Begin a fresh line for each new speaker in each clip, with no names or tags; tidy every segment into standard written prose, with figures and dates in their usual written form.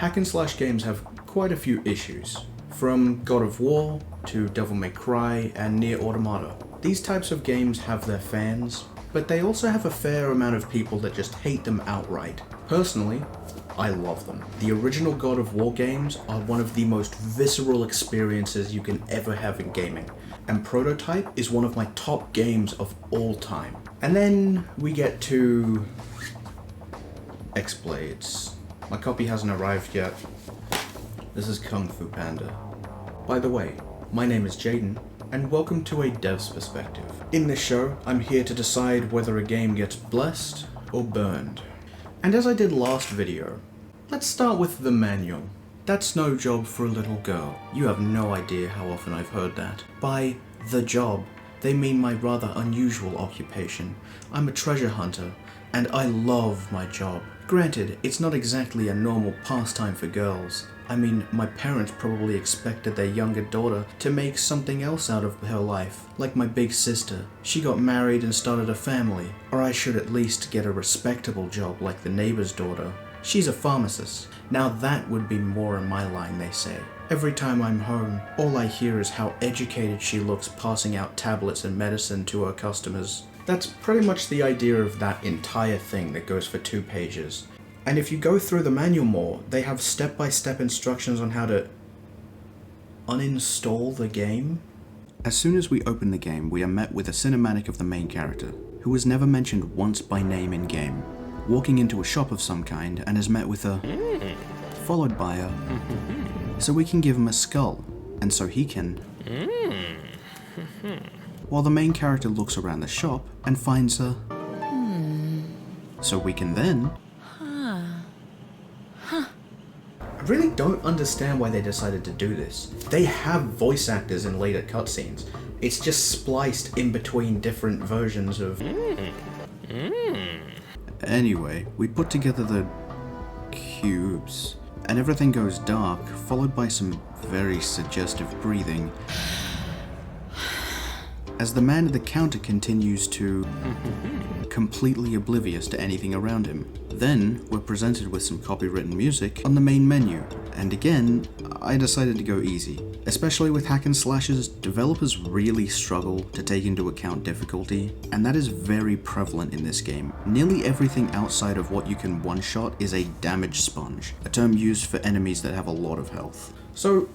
Hack and slash games have quite a few issues, from God of War to Devil May Cry and Nier Automata. These types of games have their fans, but they also have a fair amount of people that just hate them outright. Personally, I love them. The original God of War games are one of the most visceral experiences you can ever have in gaming, and Prototype is one of my top games of all time. And then we get to X-Blades. My copy hasn't arrived yet. This is Kung Fu Panda. By the way, my name is Jaden, and welcome to A Dev's Perspective. In this show, I'm here to decide whether a game gets blessed or burned. And as I did last video, let's start with the manual. That's no job for a little girl. You have no idea how often I've heard that. By the job, they mean my rather unusual occupation. I'm a treasure hunter, and I love my job. Granted, it's not exactly a normal pastime for girls. I mean, my parents probably expected their younger daughter to make something else out of her life, like my big sister. She got married and started a family, or I should at least get a respectable job like the neighbor's daughter. She's a pharmacist. Now that would be more in my line, they say. Every time I'm home, all I hear is how educated she looks passing out tablets and medicine to her customers. That's pretty much the idea of that entire thing that goes for 2 pages. And if you go through the manual more, they have step-by-step instructions on how to uninstall the game. As soon as we open the game, we are met with a cinematic of the main character, who is never mentioned once by name in-game, walking into a shop of some kind and is met with a followed by a so we can give him a skull, and so he can while the main character looks around the shop and finds a so we can then I really don't understand why they decided to do this. They have voice actors in later cutscenes. It's just spliced in between different versions of Anyway, we put together the cubes, and everything goes dark, followed by some very suggestive breathing, as the man at the counter continues to completely oblivious to anything around him. Then, we're presented with some copywritten music on the main menu, and again, I decided to go easy. Especially with hack and slashes, developers really struggle to take into account difficulty, and that is very prevalent in this game. Nearly everything outside of what you can one-shot is a damage sponge, a term used for enemies that have a lot of health. So,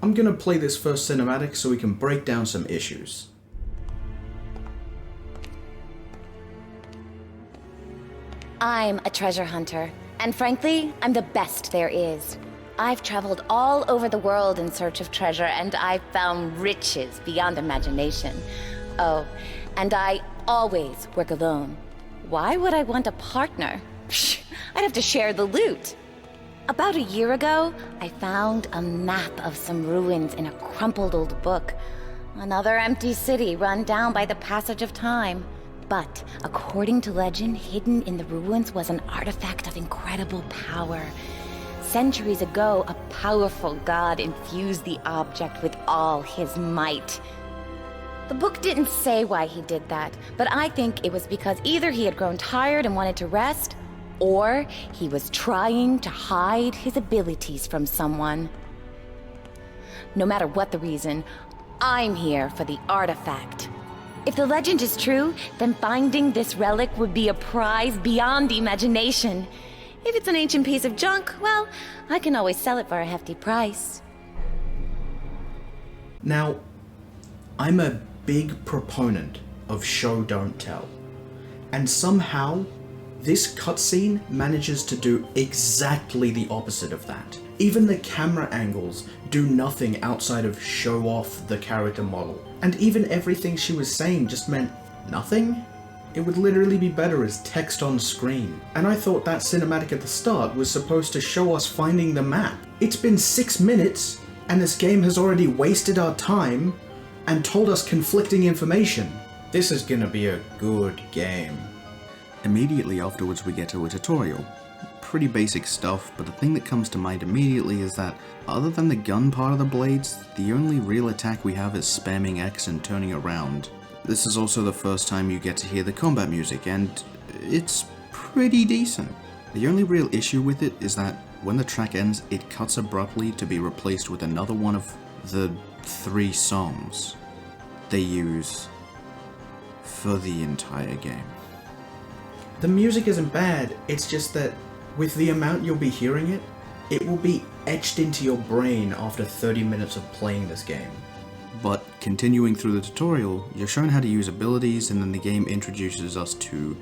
I'm gonna play this first cinematic so we can break down some issues.
I'm a treasure hunter, and frankly, I'm the best there is. I've traveled all over the world in search of treasure, and I've found riches beyond imagination. Oh, and I always work alone. Why would I want a partner? Psh, I'd have to share the loot. About a year ago, I found a map of some ruins in a crumpled old book. Another empty city run down by the passage of time. But, according to legend, hidden in the ruins was an artifact of incredible power. Centuries ago, a powerful god infused the object with all his might. The book didn't say why he did that, but I think it was because either he had grown tired and wanted to rest, or he was trying to hide his abilities from someone. No matter what the reason, I'm here for the artifact. If the legend is true, then finding this relic would be a prize beyond imagination. If it's an ancient piece of junk, well, I can always sell it for a hefty price.
Now, I'm a big proponent of show don't tell, and somehow this cutscene manages to do exactly the opposite of that. Even the camera angles do nothing outside of show off the character model. And even everything she was saying just meant nothing? It would literally be better as text on screen. And I thought that cinematic at the start was supposed to show us finding the map. It's been 6 minutes, and this game has already wasted our time and told us conflicting information. This is gonna be a good game. Immediately afterwards we get to a tutorial. Pretty basic stuff, but the thing that comes to mind immediately is that, other than the gun part of the blades, the only real attack we have is spamming X and turning around. This is also the first time you get to hear the combat music, and it's pretty decent. The only real issue with it is that when the track ends, it cuts abruptly to be replaced with another one of the 3 songs they use for the entire game. The music isn't bad, it's just that with the amount you'll be hearing it, it will be etched into your brain after 30 minutes of playing this game. But continuing through the tutorial, you're shown how to use abilities, and then the game introduces us to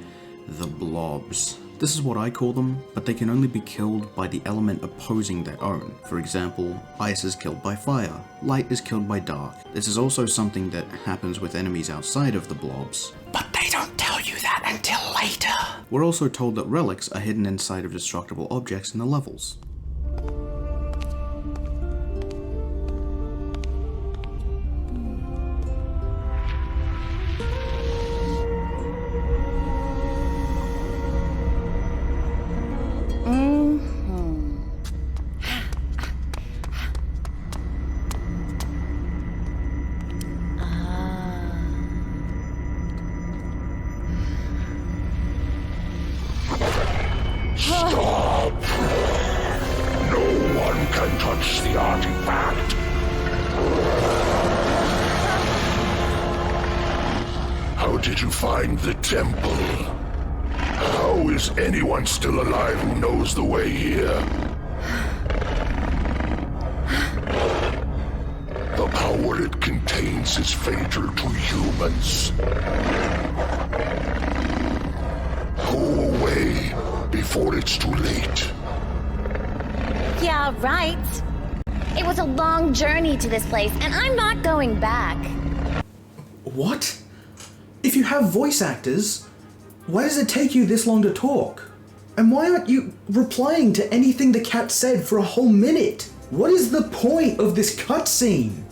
the blobs. This is what I call them, but they can only be killed by the element opposing their own. For example, ice is killed by fire, light is killed by dark. This is also something that happens with enemies outside of the blobs. But they don't tell you that until later. We're also told that relics are hidden inside of destructible objects in the levels.
Stop! No one can touch the artifact! How did you find the temple? How is anyone still alive who knows the way here? The power it contains is fatal to humans. Go away before it's too late.
Yeah, right. It was a long journey to this place, and I'm not going back.
What? If you have voice actors, why does it take you this long to talk? And why aren't you replying to anything the cat said for a whole minute? What is the point of this cutscene?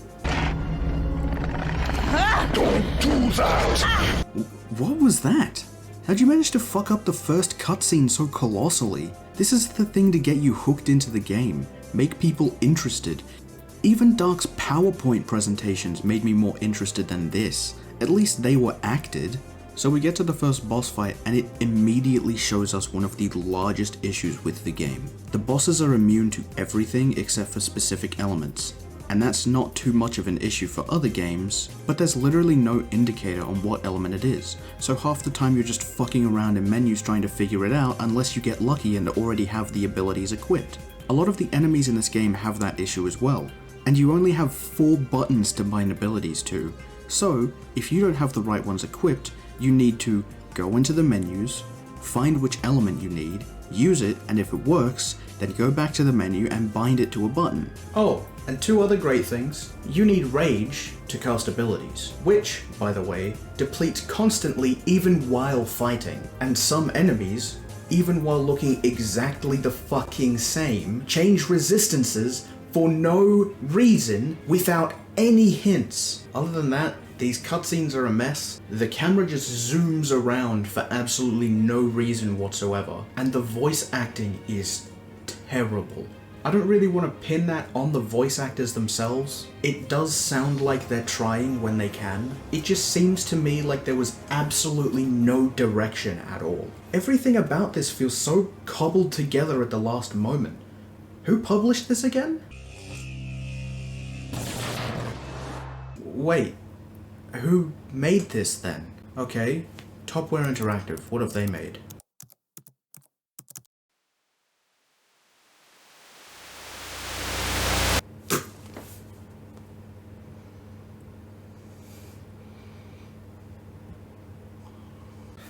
Don't do that!
What was that? How'd you manage to fuck up the first cutscene so colossally? This is the thing to get you hooked into the game, make people interested. Even Dark's PowerPoint presentations made me more interested than this. At least they were acted. So we get to the first boss fight, and it immediately shows us one of the largest issues with the game. The bosses are immune to everything except for specific elements. And that's not too much of an issue for other games, but there's literally no indicator on what element it is, so half the time you're just fucking around in menus trying to figure it out unless you get lucky and already have the abilities equipped. A lot of the enemies in this game have that issue as well, and you only have 4 buttons to bind abilities to, so if you don't have the right ones equipped, you need to go into the menus, find which element you need, use it, and if it works, then go back to the menu and bind it to a button. Oh, and 2 other great things. You need Rage to cast abilities, which, by the way, depletes constantly even while fighting. And some enemies, even while looking exactly the fucking same, change resistances for no reason without any hints. Other than that, these cutscenes are a mess. The camera just zooms around for absolutely no reason whatsoever, and the voice acting is terrible. I don't really want to pin that on the voice actors themselves. It does sound like they're trying when they can. It just seems to me like there was absolutely no direction at all. Everything about this feels so cobbled together at the last moment. Who published this again? Wait, who made this then? Okay, Topware Interactive, what have they made?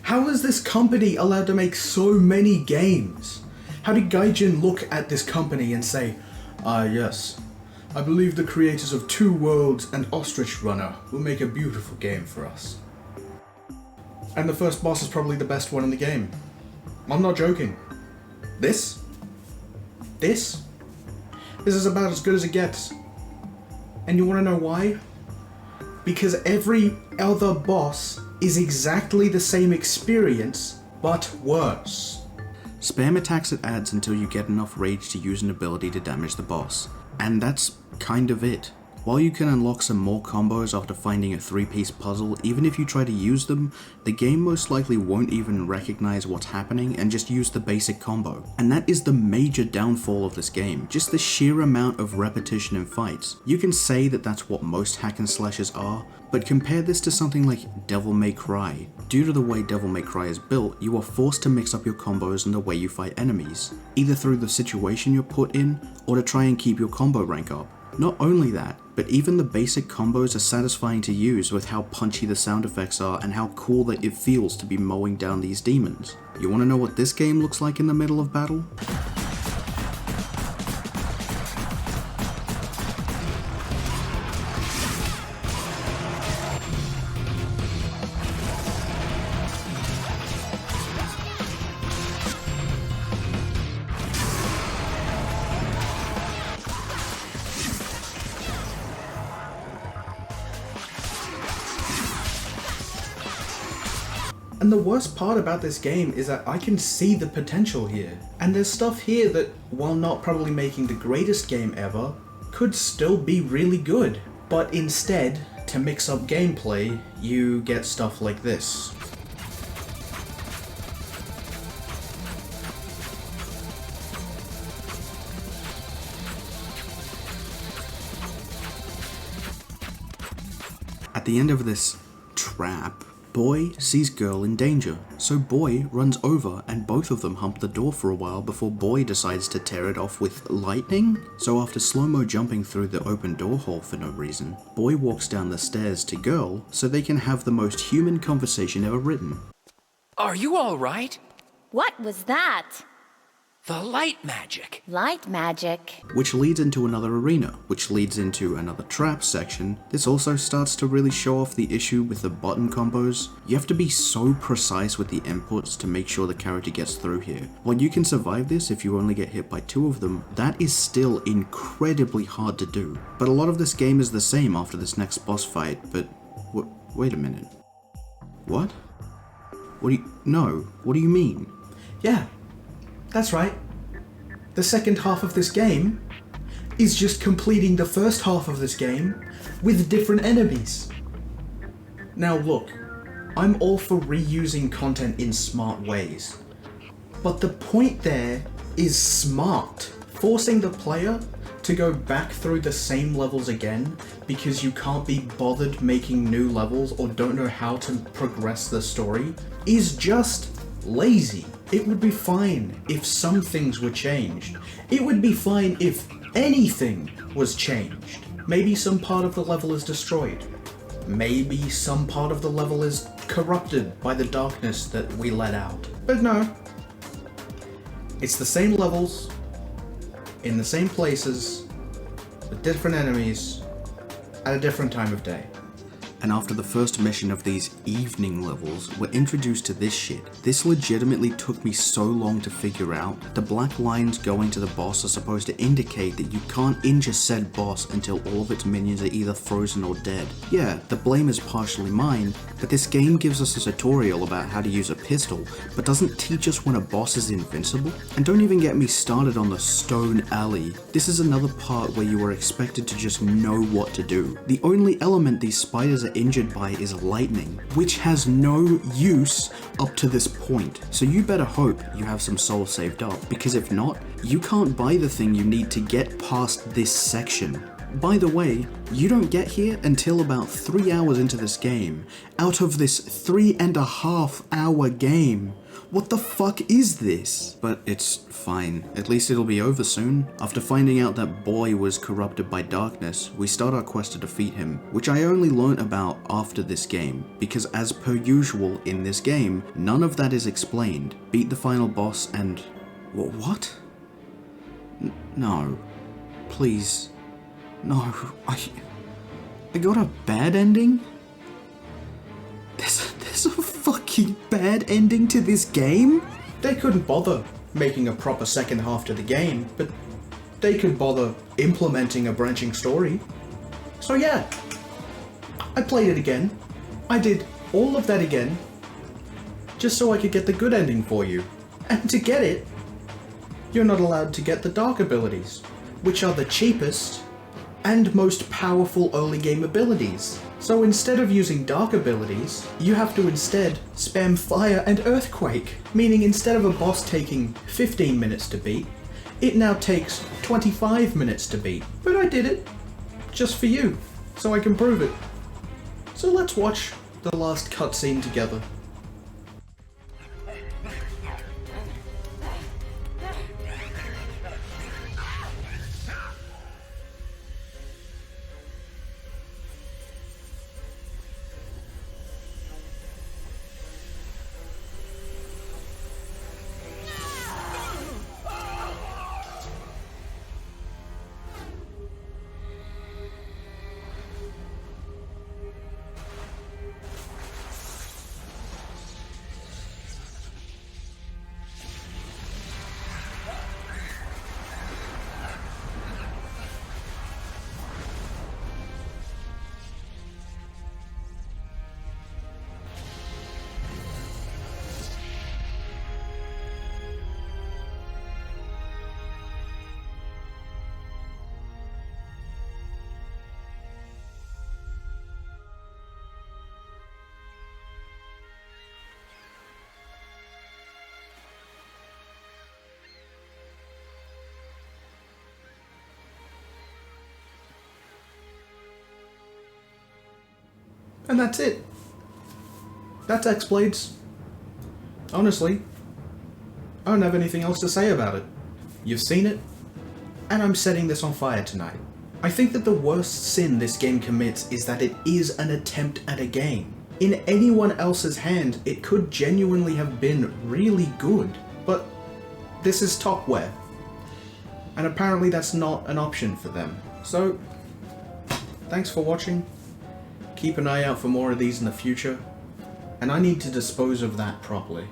How is this company allowed to make so many games? How did Gaijin look at this company and say, yes, I believe the creators of Two Worlds and Ostrich Runner will make a beautiful game for us. And the first boss is probably the best one in the game. I'm not joking. This is about as good as it gets. And you want to know why? Because every other boss is exactly the same experience, but worse. Spam attacks it adds until you get enough rage to use an ability to damage the boss. And that's kind of it. While you can unlock some more combos after finding a 3-piece puzzle, even if you try to use them, the game most likely won't even recognize what's happening and just use the basic combo. And that is the major downfall of this game, just the sheer amount of repetition in fights. You can say that that's what most hack and slashes are, but compare this to something like Devil May Cry. Due to the way Devil May Cry is built, you are forced to mix up your combos and the way you fight enemies, either through the situation you're put in, or to try and keep your combo rank up. Not only that, but even the basic combos are satisfying to use with how punchy the sound effects are and how cool that it feels to be mowing down these demons. You wanna know what this game looks like in the middle of battle? And the worst part about this game is that I can see the potential here. And there's stuff here that, while not probably making the greatest game ever, could still be really good. But instead, to mix up gameplay, you get stuff like this. At the end of this trap, Boy sees girl in danger, so Boy runs over and both of them hump the door for a while before Boy decides to tear it off with lightning. So after slow-mo jumping through the open door hole for no reason, Boy walks down the stairs to girl so they can have the most human conversation ever written.
Are you all right?
What was that?
The light magic.
Light magic.
Which leads into another arena, which leads into another trap section. This also starts to really show off the issue with the button combos. You have to be so precise with the inputs to make sure the character gets through here. While you can survive this if you only get hit by 2 of them, that is still incredibly hard to do. But a lot of this game is the same after this next boss fight, but wait a minute. What? What do you mean? Yeah. That's right. The second half of this game is just completing the first half of this game with different enemies. Now look, I'm all for reusing content in smart ways, but the point there is smart. Forcing the player to go back through the same levels again because you can't be bothered making new levels or don't know how to progress the story is just lazy. It would be fine if some things were changed. It would be fine if anything was changed. Maybe some part of the level is destroyed. Maybe some part of the level is corrupted by the darkness that we let out. But no. It's the same levels, in the same places, with different enemies, at a different time of day. And after the first mission of these evening levels, we're introduced to this shit. This legitimately took me so long to figure out. The black lines going to the boss are supposed to indicate that you can't injure said boss until all of its minions are either frozen or dead. Yeah, the blame is partially mine, but this game gives us a tutorial about how to use a pistol, but doesn't teach us when a boss is invincible. And don't even get me started on the stone alley. This is another part where you are expected to just know what to do. The only element these spiders are injured by is lightning, which has no use up to this point. So you better hope you have some souls saved up, because if not, you can't buy the thing you need to get past this section. By the way, you don't get here until about 3 hours into this game, out of this 3.5 hour game. What the fuck is this? But it's fine. At least it'll be over soon. After finding out that Boy was corrupted by darkness, we start our quest to defeat him, which I only learnt about after this game, because as per usual in this game, none of that is explained. Beat the final boss and... What? No. Please. No. I got a bad ending? There's a fucking bad ending to this game? They couldn't bother making a proper second half to the game, but they could bother implementing a branching story. So yeah, I played it again. I did all of that again, just so I could get the good ending for you. And to get it, you're not allowed to get the dark abilities, which are the cheapest and most powerful early game abilities. So instead of using dark abilities, you have to instead spam fire and earthquake, meaning instead of a boss taking 15 minutes to beat, it now takes 25 minutes to beat. But I did it, just for you, so I can prove it. So let's watch the last cutscene together. And that's it. That's X-Blades. Honestly, I don't have anything else to say about it. You've seen it, and I'm setting this on fire tonight. I think that the worst sin this game commits is that it is an attempt at a game. In anyone else's hand, it could genuinely have been really good, but this is Topware, and apparently that's not an option for them. So, thanks for watching. Keep an eye out for more of these in the future, and I need to dispose of that properly.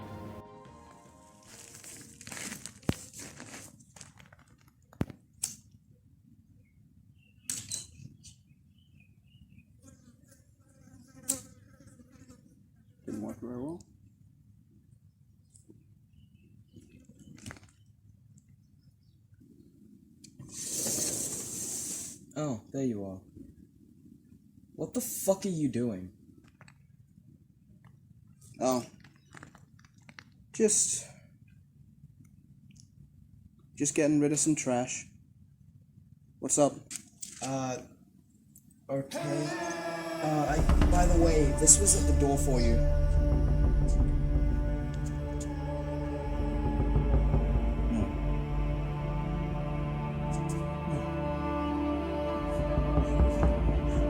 Didn't work very well.
Oh, there you are. What the fuck are you doing?
Oh. Just getting rid of some trash. What's up? Okay. By the way, this was at the door for you.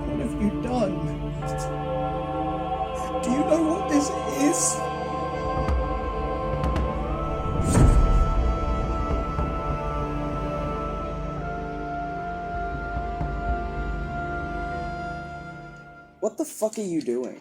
What have you done? Do you know what this is? What the fuck are you doing?